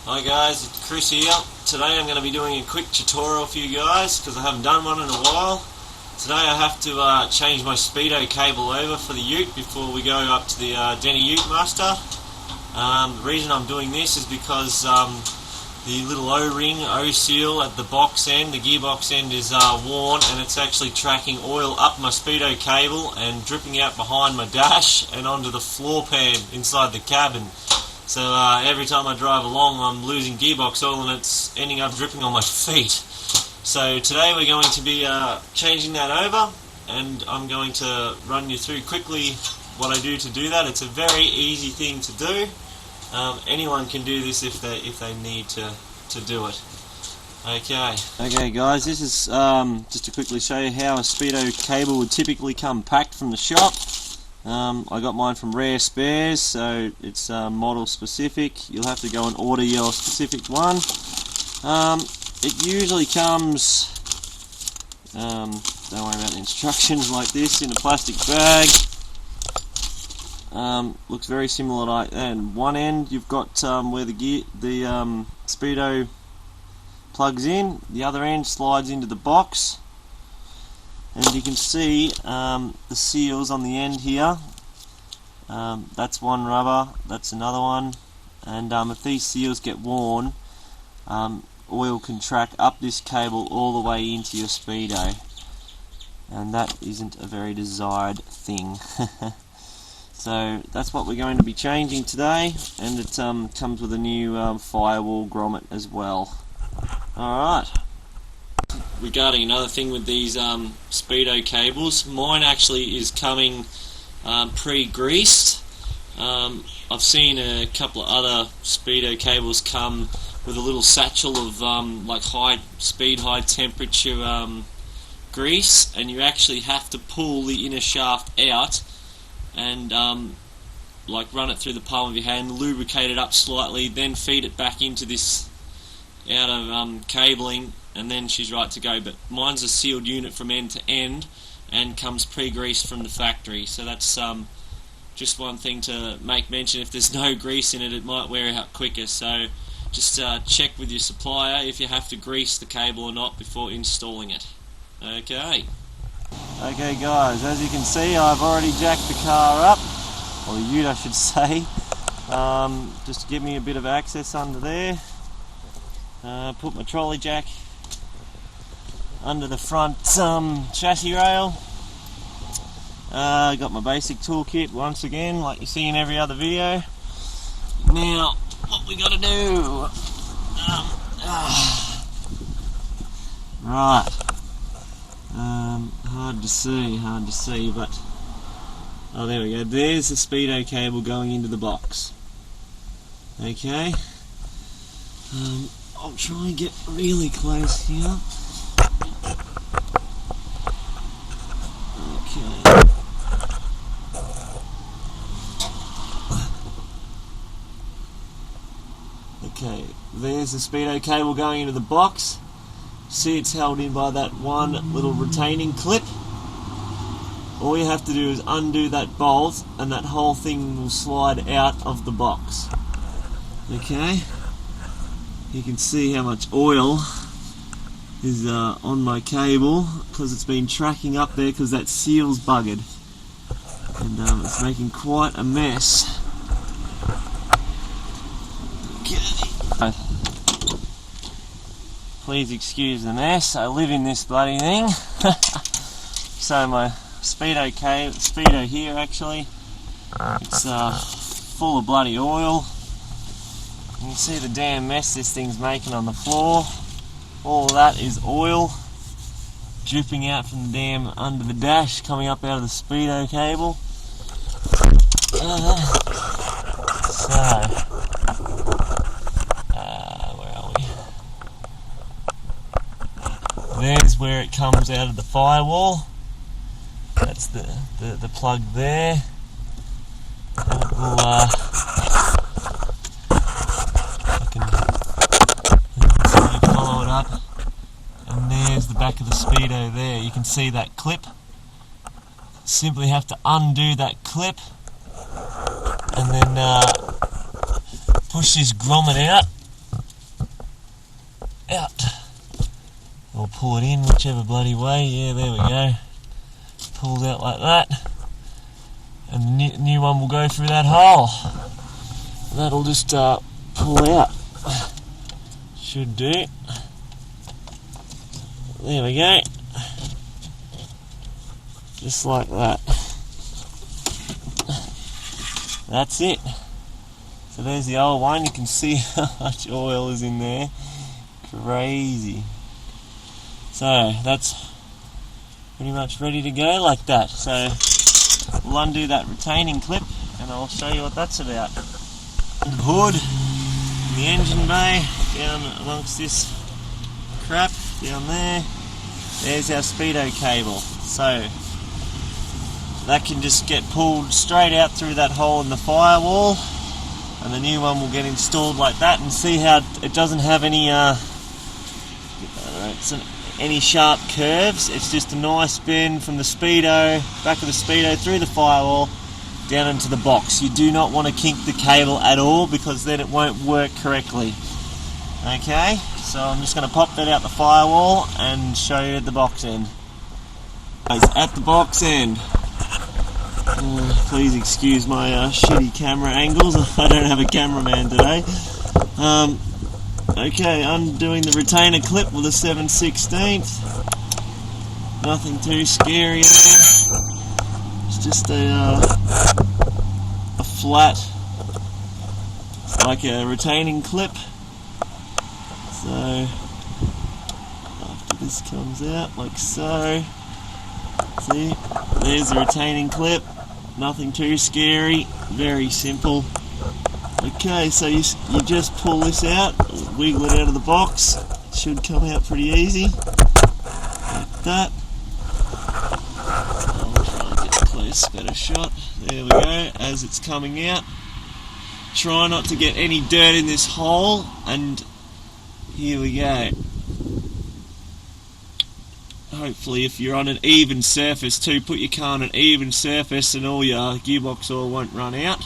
Hi guys, it's Chris here. Today I'm going to be doing a quick tutorial for you guys because I haven't done one in a while. Today I have to change my Speedo cable over for the Ute before we go up to the Denny Ute Master. The reason I'm doing this is because the little O-ring, O-seal at the box end, the gearbox end, is worn, and it's actually tracking oil up my Speedo cable and dripping out behind my dash and onto the floor pan inside the cabin. So every time I drive along I'm losing gearbox oil and it's ending up dripping on my feet. So today we're going to be changing that over, and I'm going to run you through quickly what I do to do that. It's a very easy thing to do. Anyone can do this if they need to do it. Okay guys, this is just to quickly show you how a Speedo cable would typically come packed from the shop. I got mine from Rare Spares, so it's model specific. You'll have to go and order your specific one. It usually comes, don't worry about the instructions, like this in a plastic bag. Looks very similar like that. And one end you've got where the Speedo plugs in. The other end slides into the box. And you can see the seals on the end here. That's one rubber, that's another one, and if these seals get worn, oil can track up this cable all the way into your Speedo, and that isn't a very desired thing. So that's what we're going to be changing today, and it comes with a new firewall grommet as well. Alright. Regarding another thing with these Speedo cables, mine actually is coming pre-greased. I've seen a couple of other Speedo cables come with a little satchel of like high temperature grease, and you actually have to pull the inner shaft out and like run it through the palm of your hand, lubricate it up slightly, then feed it back into this out of cabling, and then she's right to go. But mine's a sealed unit from end to end and comes pre-greased from the factory, so that's just one thing to make mention. If there's no grease in it, it might wear out quicker, so just check with your supplier if you have to grease the cable or not before installing it. Okay guys, as you can see, I've already jacked the car up, or the Ute I should say, just to give me a bit of access under there. Put my trolley jack under the front chassis rail. Got my basic toolkit once again, like you see in every other video. Now, what we got to do? Right. Hard to see, but oh, there we go. There's the Speedo cable going into the box. Okay. I'll try and get really close here. Okay. Okay, there's the Speedo cable going into the box. See, it's held in by that one little retaining clip. All you have to do is undo that bolt and that whole thing will slide out of the box. Okay? You can see how much oil is on my cable because it's been tracking up there because that seal's buggered, and it's making quite a mess. Okay. Please excuse the mess, I live in this bloody thing. So my Speedo here actually, it's full of bloody oil. You can see the damn mess this thing's making on the floor. All of that is oil dripping out from the damn under the dash, coming up out of the Speedo cable. Where are we? There's where it comes out of the firewall. That's the plug there. We'll, follow it up, and there's the back of the Speedo there. You can see that clip. Simply have to undo that clip and then push this grommet out out. Or pull it in, whichever bloody way. Yeah, there we go. Pulls out like that. And the new one will go through that hole. That'll just pull out. Should do. There we go. Just like that. That's it. So there's the old one. You can see how much oil is in there. Crazy. So that's pretty much ready to go like that. So we'll undo that retaining clip and I'll show you what that's about. The hood, the engine bay, down amongst this crap down there. There's our Speedo cable. So that can just get pulled straight out through that hole in the firewall, and the new one will get installed like that. And see how it doesn't have any any sharp curves. It's just a nice bend from the Speedo, back of the Speedo, through the firewall down into the box. You do not want to kink the cable at all, because then it won't work correctly. Okay, so I'm just going to pop that out the firewall and show you the box end. At the box end. Please excuse my shitty camera angles. I don't have a cameraman today. Okay, undoing the retainer clip with a 7/16. Nothing too scary there. It's just a flat, like a retaining clip. So after this comes out, like so. See, there's the retaining clip. Nothing too scary, very simple. Okay, so you just pull this out, wiggle it out of the box. It should come out pretty easy, like that. I'll try and get a close, better shot. There we go, as it's coming out. Try not to get any dirt in this hole, and here we go. Hopefully, if you're on an even surface too, put your car on an even surface and all your gearbox oil won't run out.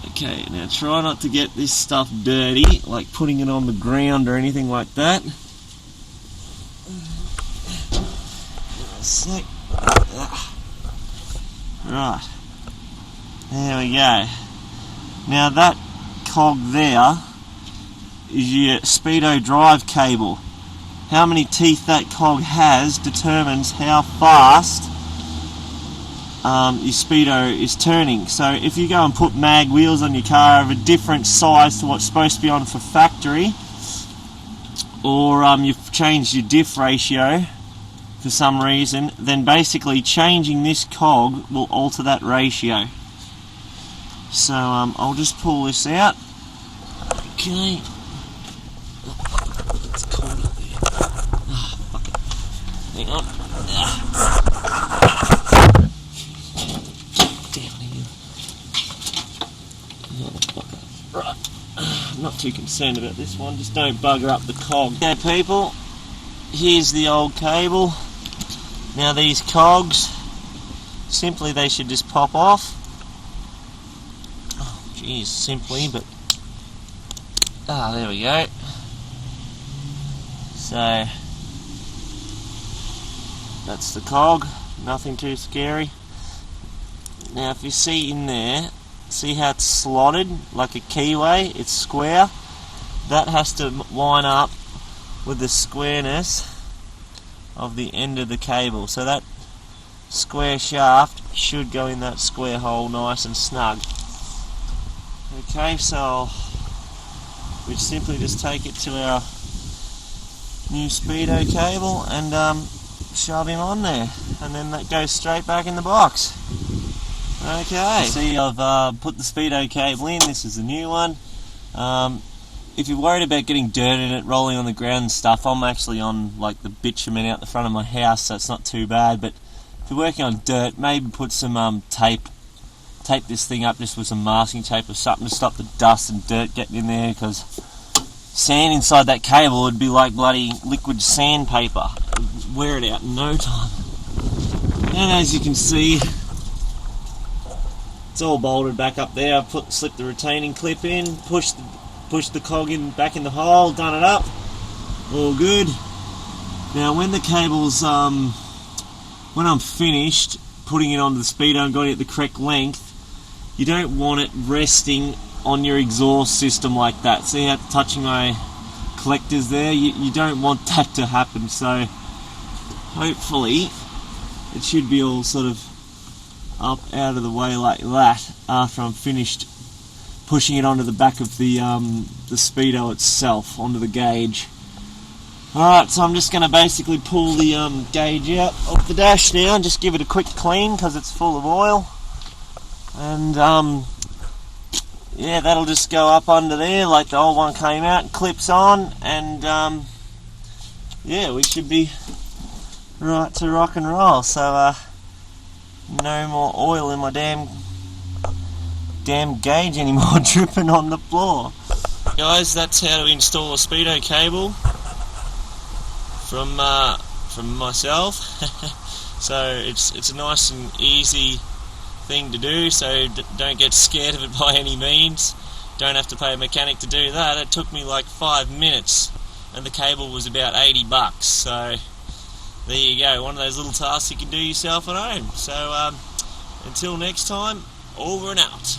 Okay, now try not to get this stuff dirty, like putting it on the ground or anything like that. Right, there we go. Now that cog there is your Speedo drive cable. How many teeth that cog has determines how fast your Speedo is turning. So if you go and put mag wheels on your car of a different size to what's supposed to be on for factory, or you've changed your diff ratio for some reason, then basically changing this cog will alter that ratio. So I'll just pull this out. Okay. It's cold up there. Ah, fuck it. Hang on. Down here. Motherfucker. Right. I'm not too concerned about this one. Just don't bugger up the cog. Okay, people. Here's the old cable. Now these cogs, simply they should just pop off. Oh, geez, simply, but there we go. So that's the cog, nothing too scary. Now if you see in there, see how it's slotted like a keyway, it's square. That has to line up with the squareness of the end of the cable. So that square shaft should go in that square hole nice and snug. Okay, so we simply just take it to our new Speedo cable and shove him on there, and then that goes straight back in the box. Okay, see, I've put the Speedo cable in. This is the new one. If you're worried about getting dirt in it, rolling on the ground and stuff, I'm actually on like the bitumen out the front of my house, so it's not too bad. But if you're working on dirt, maybe put some tape this thing up just with some masking tape or something to stop the dust and dirt getting in there, because sand inside that cable would be like bloody liquid sandpaper. It would wear it out in no time. And as you can see, it's all bolted back up there. I've slipped the retaining clip in, pushed the pushed the cog in back in the hole, done it up, all good. Now when the cable's when I'm finished putting it onto the speedo and got it the correct length, you don't want it resting on your exhaust system like that. See how it's touching my collectors there? You don't want that to happen, so hopefully it should be all sort of up out of the way like that after I'm finished pushing it onto the back of the speedo itself, onto the gauge. Alright, so I'm just going to basically pull the gauge out of the dash now and just give it a quick clean because it's full of oil. And yeah, that'll just go up under there like the old one came out and clips on, and yeah, we should be right to rock and roll. So no more oil in my damn gauge anymore dripping on the floor. Guys, that's how to install a Speedo cable from myself. So it's a nice and easy thing to do, so don't get scared of it by any means. Don't have to pay a mechanic to do that. It took me like 5 minutes and the cable was about $80, so there you go, one of those little tasks you can do yourself at home. So until next time, over and out.